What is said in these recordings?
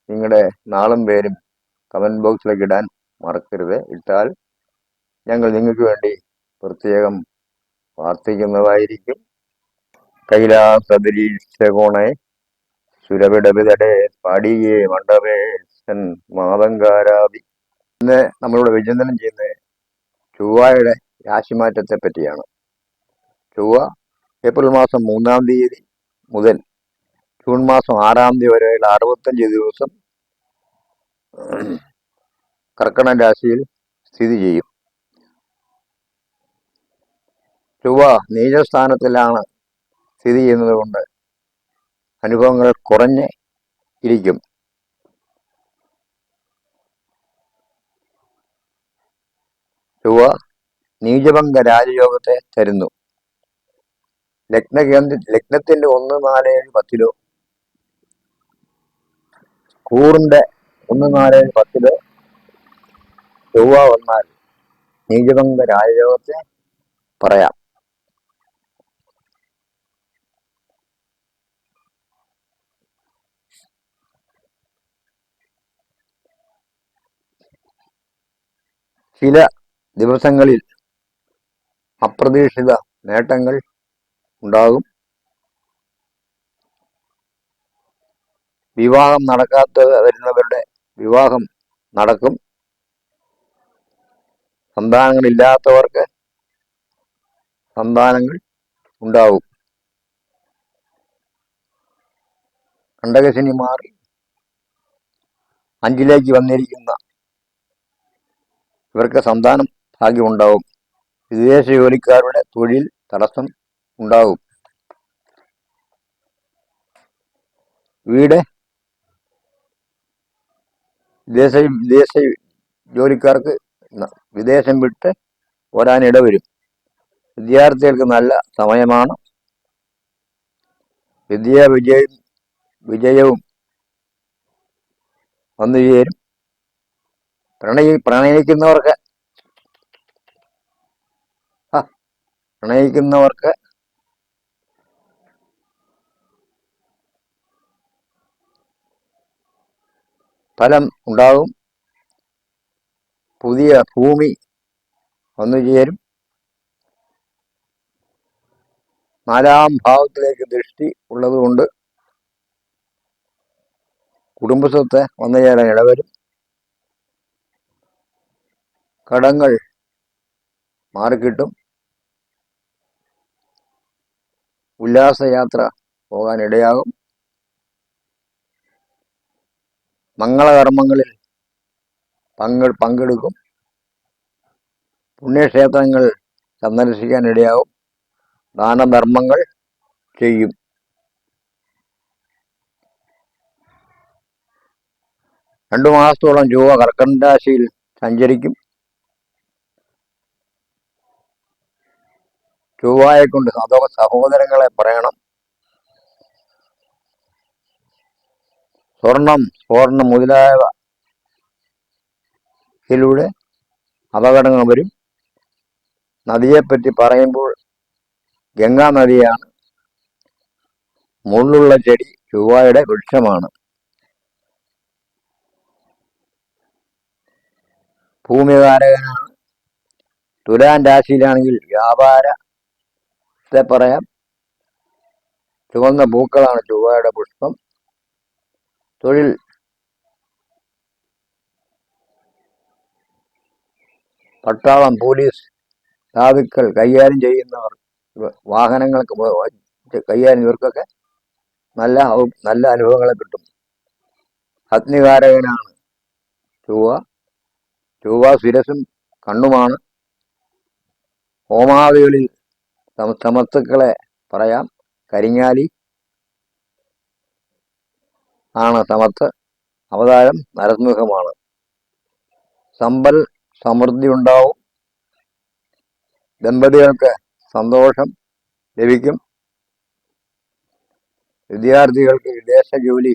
നിങ്ങളുടെ നാളും പേരും കമന്റ് ബോക്സിലേക്ക് ഇടാൻ മറക്കരുത്. ഇട്ടാൽ ഞങ്ങൾ നിങ്ങൾക്ക് വേണ്ടി പ്രത്യേകം പ്രാർത്ഥിക്കുന്നതായിരിക്കും. കൈലാസദരീശകോണെ സുരവിടവിതടെ പാടിയേ മണ്ഡപേശൻ മാതങ്കാരാതി. ഇന്ന് നമ്മളിവിടെ വിചിന്തനം ചെയ്യുന്നത് ചൊവ്വയുടെ രാശിമാറ്റത്തെ പറ്റിയാണ്. ചൊവ്വ ഏപ്രിൽ മാസം 3-ാം തീയതി മുതൽ ജൂൺ മാസം 6-ാം തീയതി വരെയുള്ള 65 ദിവസം കർക്കടക രാശിയിൽ സ്ഥിതി ചെയ്യും. ചൊവ്വ നീചസ്ഥാനത്തിലാണ് സ്ഥിതി ചെയ്യുന്നത് കൊണ്ട് അനുഭവങ്ങൾ കുറഞ്ഞ് ഇരിക്കും. ചൊവ്വ നീചഭംഗ രാജയോഗത്തെ തരുന്നു. ലഗ്നത്തിന്റെ 1, 4, 7, 10 കൂറിന്റെ 1, 4, 7, 10 ചൊവ്വ വന്നാൽ നീചഭംഗ രാജയോഗത്തെ പറയാം. ചില ദിവസങ്ങളിൽ അപ്രതീക്ഷിത നേട്ടങ്ങൾ ഉണ്ടാകും. വിവാഹം നടക്കാത്ത വരുന്നവരുടെ വിവാഹം നടക്കും. സന്താനങ്ങളില്ലാത്തവർക്ക് സന്താനങ്ങൾ ഉണ്ടാവും. കണ്ടകശനി മാറി 5ലേക്ക് വന്നിരിക്കുന്ന ഇവർക്ക് സന്താനം ഭാഗ്യമുണ്ടാവും. വിദേശ ജോലിക്കാരുടെ തൊഴിൽ തടസ്സം ഉണ്ടാകും. വിദേശ ജോലിക്കാർക്ക് വിദേശം വിട്ട് വരാനിടവരും. വിദ്യാർത്ഥികൾക്ക് നല്ല സമയമാണ്. വിജയവും വന്നു ചേരും. പ്രണയിക്കുന്നവർക്ക് ഫലം ഉണ്ടാകും. പുതിയ ഭൂമി വന്നു ചേരും. 4-ാം ഭാവത്തിലേക്ക് ദൃഷ്ടി ഉള്ളതുകൊണ്ട് കുടുംബസ്വത്ത് വന്നു ചേരാൻ ഇടവരും. കടങ്ങൾ മാറിക്കിട്ടും. ഉല്ലാസയാത്ര പോകാനിടയാകും. മംഗളകർമ്മങ്ങളിൽ പങ്കെടുക്കും. പുണ്യക്ഷേത്രങ്ങൾ സന്ദർശിക്കാനിടയാകും. ദാനധർമ്മങ്ങൾ ചെയ്യും. രണ്ടു മാസത്തോളം ചൊവ്വ കർക്കടക രാശിയിൽ സഞ്ചരിക്കും. ചൊവ്വയെ കൊണ്ട് സഹോദരങ്ങളെ പറയണം. സ്വർണം മുതലായവയിലൂടെ അപകടങ്ങൾ വരും. നദിയെപ്പറ്റി പറയുമ്പോൾ ഗംഗാ നദിയാണ്. മുള്ളുള്ള ചെടി ചൊവ്വയുടെ വൃക്ഷമാണ്. ഭൂമികാരകനാണ്. തുലാം രാശിയിലാണെങ്കിൽ വ്യാപാരത്തെ പറയാം. ചുവന്ന പൂക്കളാണ് ചൊവ്വയുടെ പുഷ്പം. തൊഴിൽ പട്ടാളം, പോലീസ്, സാധുക്കൾ കൈകാര്യം ചെയ്യുന്നവർ, വാഹനങ്ങൾക്ക് കൈകാര്യം ഇവർക്കൊക്കെ നല്ല അനുഭവങ്ങളെ കിട്ടും. അഗ്നികാരകനാണ് ചൊവ്വ. ശിരസും കണ്ണുമാണ്. ഹോമാദികളിൽ സമത്തുക്കളെ പറയാം. കരിങ്ങാലി ആണ് സമത്ത്. അവതാരം നരസിംഹമാണ്. സമ്പൽ സമൃദ്ധി ഉണ്ടാവും. ദമ്പതികൾക്ക് സന്തോഷം ലഭിക്കും. വിദ്യാർത്ഥികൾക്ക് വിദേശ ജോലി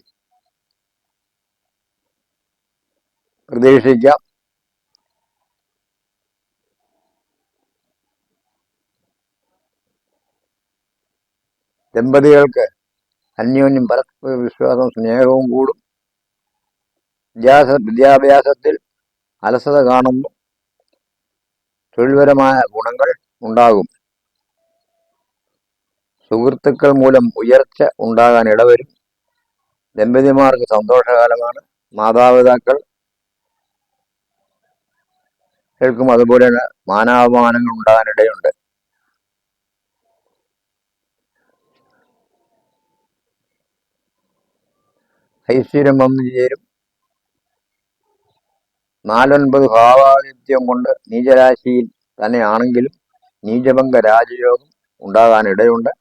പ്രതീക്ഷിക്കാം. ദമ്പതികൾക്ക് അന്യോന്യം പരസ്പര വിശ്വാസവും സ്നേഹവും കൂടും. വിദ്യാഭ്യാസത്തിൽ അലസത കാണുന്നു. തൊഴിൽപരമായ ഗുണങ്ങൾ ഉണ്ടാകും. സുഹൃത്തുക്കൾ മൂലം ഉയർച്ച ഉണ്ടാകാൻ ഇടവരും. ദമ്പതിമാർക്ക് സന്തോഷകാലമാണ്. മാതാപിതാക്കൾ കേൾക്കും. അതുപോലെ തന്നെ മാനാപമാനങ്ങൾ ഉണ്ടാകാനിടയുണ്ട്. ഐശ്വര്യം വന്നു ചേരും. 4-9 ഭാവാദിത്യം കൊണ്ട് നീചരാശിയിൽ തന്നെയാണെങ്കിലും നീചഭംഗ രാജയോഗം ഉണ്ടാകാനിടയുണ്ട്.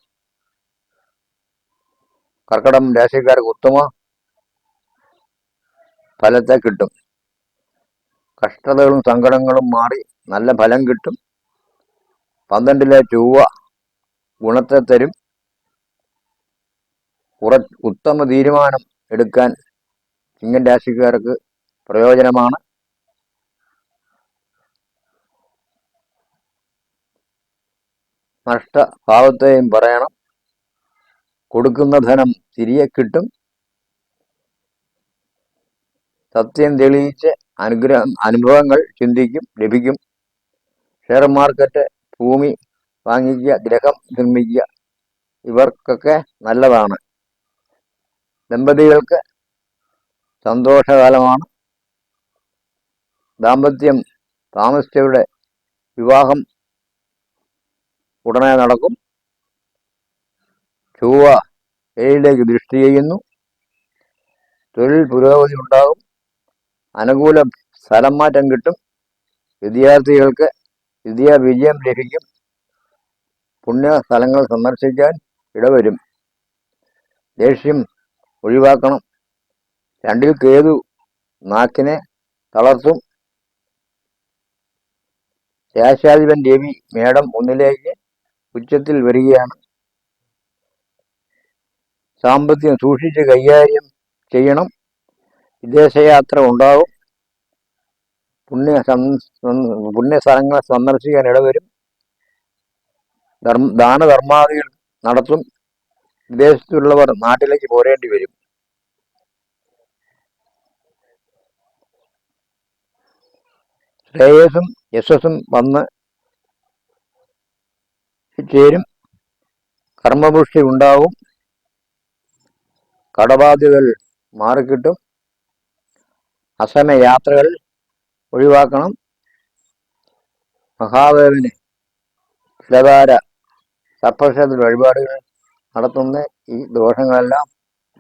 കർക്കടം രാശിക്കാർക്ക് ഉത്തമ ഫലത്തെ കിട്ടും. കഷ്ടതകളും സങ്കടങ്ങളും മാറി നല്ല ഫലം കിട്ടും. 12-ലെ ചൊവ്വ ഗുണത്തെ തരും. ഉത്തമ തീരുമാനം എടുക്കാൻ ചിങ്ങൻ രാശിക്കാർക്ക് പ്രയോജനമാണ്. നഷ്ടഭാവത്തെയും പറയണം. കൊടുക്കുന്ന ധനം തിരികെ കിട്ടും. സത്യം തെളിയിച്ച് അനുഭവങ്ങൾ ചിന്തിക്കും, ലഭിക്കും. ഷെയർ മാർക്കറ്റ്, ഭൂമി വാങ്ങിക്കുക, ഗ്രഹം നിർമ്മിക്കുക, ഇവർക്കൊക്കെ നല്ലതാണ്. ദമ്പതികൾക്ക് സന്തോഷകാലമാണ്. ദാമ്പത്യം താമസിച്ചവരുടെ വിവാഹം ഉടനെ നടക്കും. ചൊവ്വ 7-ലേക്ക് ദൃഷ്ടി ചെയ്യുന്നു. തൊഴിൽ പുരോഗതി ഉണ്ടാകും. അനുകൂല സ്ഥലം മാറ്റം കിട്ടും. വിദ്യാർത്ഥികൾക്ക് വിജയം ലഭിക്കും. പുണ്യ സ്ഥലങ്ങൾ സന്ദർശിക്കാൻ ഇടവരും. ദേഷ്യം ഒഴിവാക്കണം. 2-ൽ കേതു നാക്കിനെ തളർത്തും. രാശാധിപൻ രവി മേടം 1-ലേക്ക് ഉച്ചത്തിൽ വരികയാണ്. സാമ്പത്തികം സൂക്ഷിച്ച് കൈകാര്യം ചെയ്യണം. വിദേശയാത്ര ഉണ്ടാകും. പുണ്യസ്ഥലങ്ങൾ സന്ദർശിക്കാൻ ഇടവരും. ദാനധർമാദികൾ നടത്തും. വിദേശത്തുള്ളവർ നാട്ടിലേക്ക് പോരേണ്ടി വരും. ശ്രേയസ്സും യശസ്സും വന്ന് ചേരും. കർമ്മപുഷ്ടി ഉണ്ടാവും. കടബാധ്യതകൾ മാറിക്കിട്ടും. അസമയാത്രകൾ ഒഴിവാക്കണം. മഹാദേവന് ഫലധാര സർപ്പക്ഷേത്ര വഴിപാടുകൾ നടത്തുന്ന ഈ ദോഷങ്ങളെല്ലാം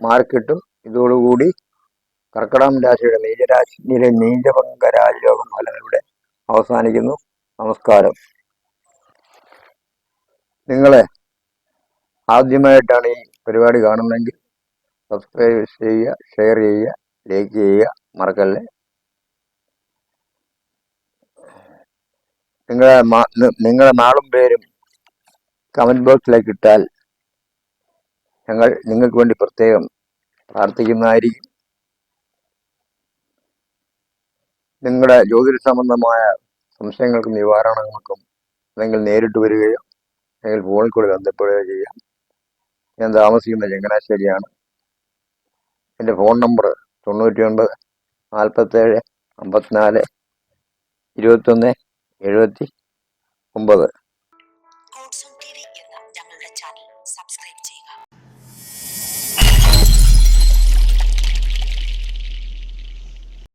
മാറിക്കിട്ടും. ഇതോടുകൂടി കർക്കടകം രാശിയുടെ നീചഭംഗ രാജയോഗം ഫലങ്ങളുടെ അവസാനിക്കുന്നു. നമസ്കാരം. നിങ്ങളെ ആദ്യമായിട്ടാണ് ഈ പരിപാടി കാണുന്നതെങ്കിൽ സബ്സ്ക്രൈബ് ചെയ്യുക, ഷെയർ ചെയ്യുക, ലൈക്ക് ചെയ്യുക, മറക്കല്ലേ. നിങ്ങളുടെ നാളും പേരും കമന്റ് ബോക്സിലേക്ക് ഇട്ടാൽ ഞങ്ങൾ നിങ്ങൾക്ക് വേണ്ടി പ്രത്യേകം പ്രാർത്ഥിക്കുന്നതായിരിക്കും. നിങ്ങളുടെ ജ്യോതിഷ സംബന്ധമായ സംശയങ്ങൾക്കും നിവാരണങ്ങൾക്കും അല്ലെങ്കിൽ നേരിട്ട് വരികയോ അല്ലെങ്കിൽ ഫോണിൽ കൂടെ ബന്ധപ്പെടുകയോ ചെയ്യാം. ഞാൻ താമസിക്കുന്ന ചങ്ങനാശ്ശേരിയാണ്. എൻ്റെ ഫോൺ നമ്പർ 99 47 54 21 79.